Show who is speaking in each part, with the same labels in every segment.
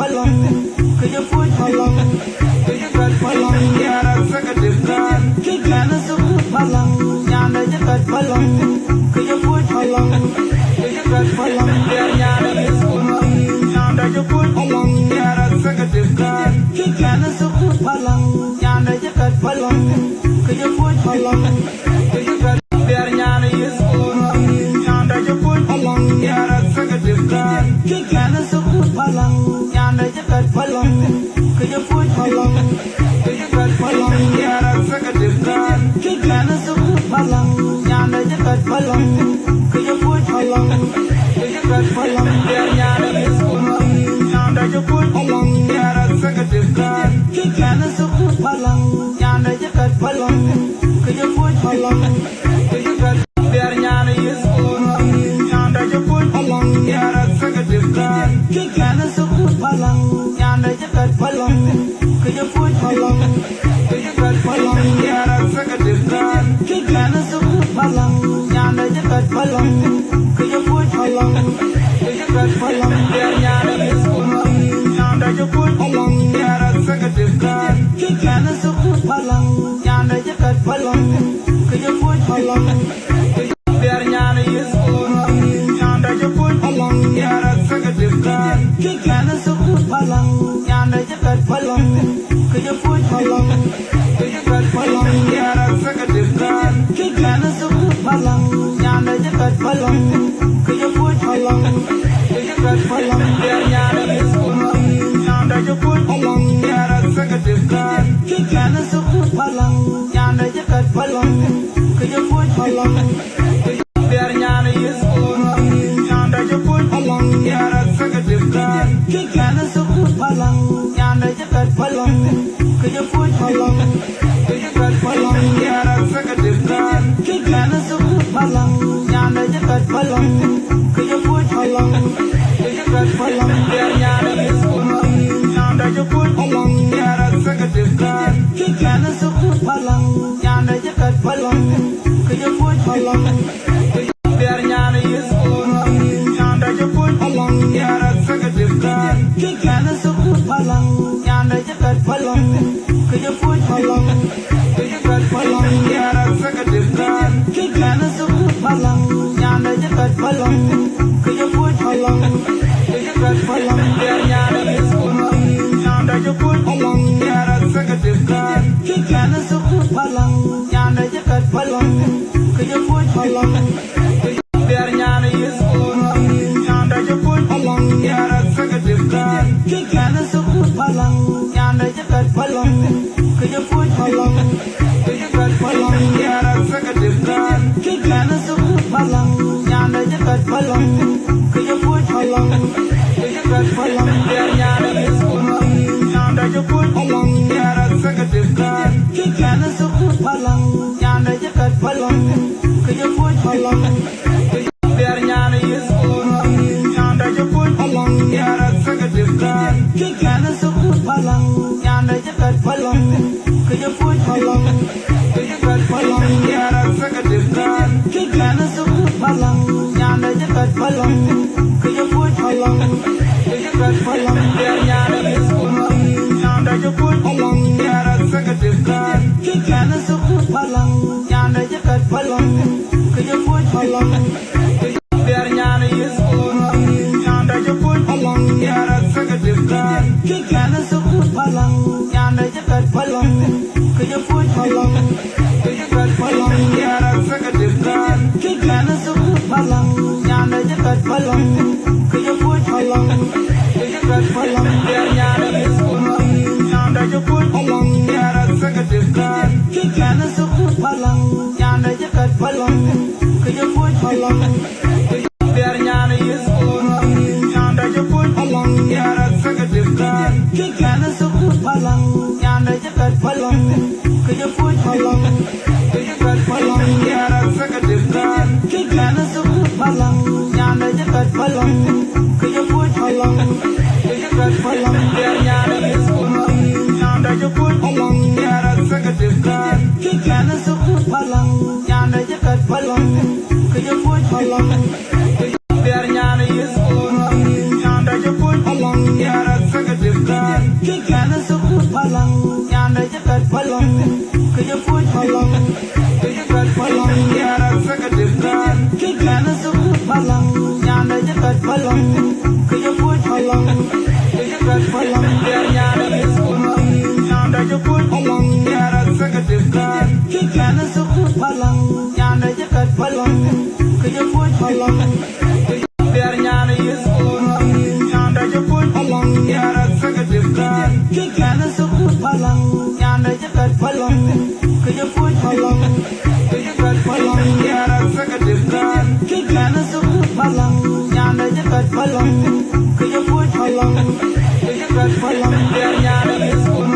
Speaker 1: palang, kaya put palang, kaya kat palang, yara sakatikan, kaya sukut palang, nyanda jakat palang, kaya put palang, kaya kat palang, nyanda iskulang, nyanda jakut palang, yara sakatikan, kaya sukut palang, nyanda jakat palang, kaya put palang, kaya kat nyanda iskulang, nyanda jakut palang, yara sakatikan, kaya sukut palang, nyanda jakat palang, kaya put palang, kaya kat palang, yara sakatikan, kaya sukut palang, nyanda jakat palang, kaya put palang, kaya kat palang, nyanda iskulang, nyanda jakut palang, yara sakatikan, kaya sukut palang, nyanda jakat palang, kaya put palang, kaya kat nyanda iskulang, nyanda jakut palang, yara sakatikan, kaya sukut palang, nyanda jakat palang, kaya put palang, kaya kat palang, yara sakatikan, kaya sukut palang, nyanda jakat palang, kaya put palang, kaya kat palang, nyanda iskulang, nyanda jakut palang, yara sakatikan, kaya sukut palang, nyanda jakat palang, kaya put palang, kaya nyanda iskulang, nyanda jakut palang, yara sakatikan, kaya sukut palang, nyanda jakat palang, kaya put palang, kaya kat palang, yara sakatikan, kaya sukut palang, nyanda jakat palang, kaya put palang, kaya kat palang, nyanda iskulang, nyanda jakut palang, yara sakatikan, kaya sukut palang, nyanda jakat palang, kaya put palang, kaya nyanda iskulang, nyanda jakut palang, yara sakatikan, kaya sukut palang, nyanda jakat palang, kaya put palang, kaya kat palang, yara sakatikan, kaya sukut palang, nyanda jakat palang, kaya put palang, kaya kat palang, nyanda iskulang, nyanda jakut palang, yara sakatikan, kaya sukut palang, nyanda jakat palang, kaya put palang, kaya nyanda iskulang, nyanda jakut palang, yara sakatikan, kaya sukut palang, nyanda jakat palang, kaya put palang, kaya kat palang, yara sakatikan, kaya sukut palang, nyanda jakat palang, kaya put palang, kaya kat palang, nyanda iskulang, nyanda jakut palang, yara sakatikan, kaya sukut palang, nyanda jakat palang, kaya put palang, kaya nyanda iskulang, nyanda jakut palang, yara sakatikan, kaya sukut palang, nyanda jakat palang, kaya put palang, kaya kat palang, yara sakatikan, kaya sukut palang, nyanda jakat palang, kaya put palang, kaya kat palang, nyanda iskulang, nyanda jakut palang, yara sakatikan, kaya sukut palang, nyanda jakat palang, kaya put palang, kaya nyanda iskulang, nyanda jakut palang, yara sakatikan, kaya sukut palang, nyanda jakat palang, kaya put palang, kaya kat palang, yara sakatikan, kaya sukut palang, nyanda jakat palang, kaya put palang, kaya kat palang, nyanda iskulang, nyanda jakut palang, yara sakatikan, kaya sukut palang, nyanda jakat palang, kaya put palang, kaya nyanda iskulang, nyanda jakut palang, yara sakatikan, kaya sukut palang, nyanda jakat palang, kaya put palang, kaya kat palang, yara sakatikan, kaya sukut palang, nyanda jakat palang, kaya put palang, kaya kat palang, nyanda iskulang, nyanda jakut palang, yara sakatikan, kaya sukut palang, nyanda jakat palang, kaya put palang, kaya nyanda iskulang, nyanda jakut palang, yara sakatikan, kaya sukut palang, nyanda jakat palang, kaya put palang, kaya kat palang, yara sakatikan, kaya sukut palang, nyanda jakat palang, kaya put palang, kaya kat palang, nyanda iskulang, nyanda jakut palang, yara sakatikan, kaya sukut palang, nyanda jakat palang, kaya put palang, kaya nyanda iskulang, nyanda jakut palang, yara sakatikan. ดพลังก็จะพูดพลังก็จะเกิดพลังอย่ารักสักเดือนกันแค่นั้นสุดพลังงานใดจะเกิดพลังก็จะพูดพลังก็จะเกิดพลังเดียร์งานใดสุดงานใดจะพูดพลังอย่ารักสักเดือนกันแค่นั้นสุดพลังงานใดจะเกิดพลังก็จะพูดพลังเดียร์งานใดสุดงานใดจะพูดพลังอย่ารักสักเดือนกันแค่นั้นสุดพลังงานใดจะเกิดพลังก็จะพูดพลังก็จะเกิดพลังอย่ารักสักเดือนกันแค่นั้นสุดพลังงานใดจะเกิดพลังก็จะพูดพลังก็จะเกิดพลังเดียร์งานใดสุด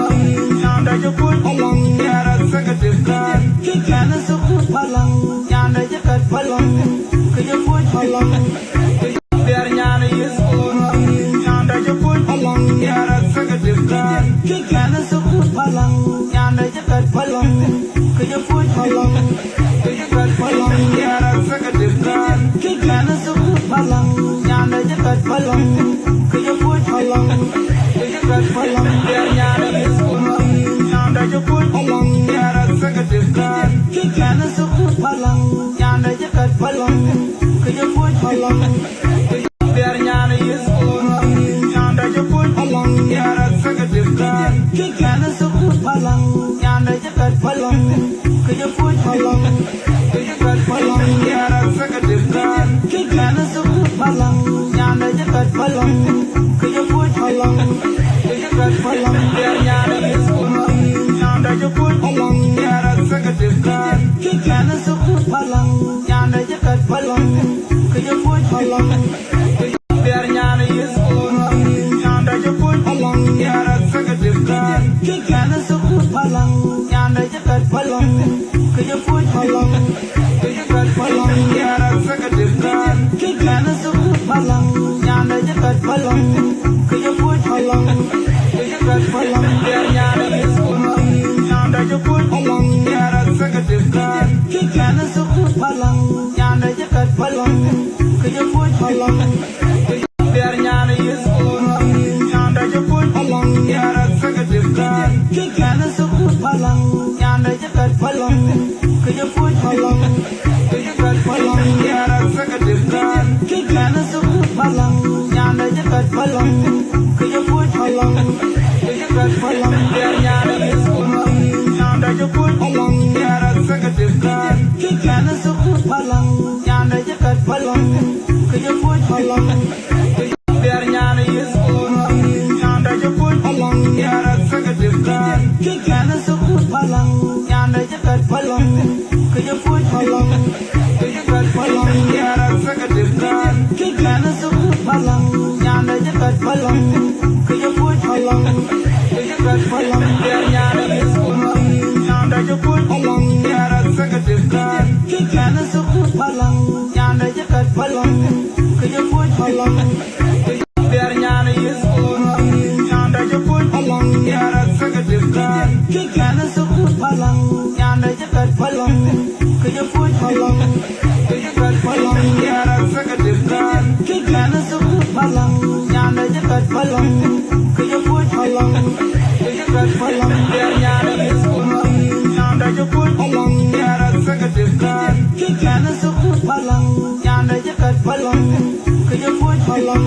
Speaker 1: งานใดจะพูดพลังอย่ารักสักเดือนกันแค่นั้นสุดพลังงานใดจะเกิดพลังก็จะพูดพลังเดียร์งานใดสุดงานใดจะพูดพลังอย่ารักสักเดือนกันแค่นั้นสุดพลังงานใดจะเกิดพลังก็จะพูดพลังก็จะเกิดพลังอย่ารักสักเดือนกันแค่นั้นสุดพลังงานใดจะเกิดพลังก็จะพูดพลังก็จะเกิดพลังเดียร์งานใดสุดงานใดจะพูดพลังอย่ารักสักเดือนกันแค่นั้นสุดพลังงานใดจะเกิดพลังก็จะพูดพลังเดียร์งานใดสุดงานใดจะพูดพลังอย่ารักสักเดือนกันแค่นั้นสุดพลังงานใดจะเกิดพลังก็จะพูดพลังก็จะเกิดพลังอย่ารักสักเดือนกันแค่นั้นสุดพลังงานใดจะเกิดพลังก็จะพูดพลังก็จะเกิดพลังเดียร์งานใดสุดงานใดจะพูดพลังอย่ารักสักเดือนกันแค่นั้นสุดพลังงานใดจะเกิดพลังก็จะพูดพลังเดียร์งานใดสุดงานใดจะพูดพลังอย่ารักสักเดือนกันแค่นั้นสุดพลังงานใดจะเกิดพลังก็จะพูดพลังก็จะเกิดพลังอย่ารักสักเดือนกันแค่นั้นสุดพลังงานใดจะเกิดพลังก็จะพูดพลังก็จะเกิดพลังเดียร์งานใดสุดงานใดจะพูดพลังอย่ารักสักเดือนกันแค่นั้นสุดพลังงานใดจะเกิดพลังก็จะพูดพลังเดียร์งานใดสุดงานใดจะพูดพลังอย่ารักสักเดือนกันแค่นั้นสุดพลังงานใดจะเกิดพลังก็จะพูดพลังก็จะเกิดพลังอย่ารักสักเดือนกันแค่นั้นสุดพลังงานใดจะเกิดพลังก็จะพูดพลังก็จะเกิดพลังเดียร์งานใดสุดงานใดจะพูดพลังอย่ารักสักเดือนกันแค่นั้นสุดพลังงานใดจะเกิดพลังก็จะพูดพลังเดียร์งานใดสุดงานใดจะพูดพลังอย่ารักสักเดือนกันแค่นั้นสุดพลังงานใดจะเกิดพลังก็จะพูดพลังก็จะเกิดพลังอย่ารักสักเดือนกันแค่นั้นสุดพลังงานใดจะเกิดพลังก็จะพูดพลังก็จะเกิดพลังเดียร์งานใดสุดงานใดจะพูดพลังอย่ารักสักเดือนกันแค่นั้นสุดพลังงานใดจะเกิดพลังก็จะพูดพลังเดียร์งานใดสุดงานใดจะพูดพลังอย่ารักสักเดือนกันแค่นั้นสุดพลังงานใดจะเกิดพลังก็จะพูดพลังก็จะเกิดพลังอย่ารักสักเดือนกันแค่นั้นสุดพลังงานใดจะเกิดพลังก็จะพูดพลังก็จะเกิดพลังเดียร์งานใดสุดงานใดจะพูดพลังอย่ารักสักเดือนกันแค่นั้นสุดพลังงานใดจะเกิดพลังก็จะพูดพลัง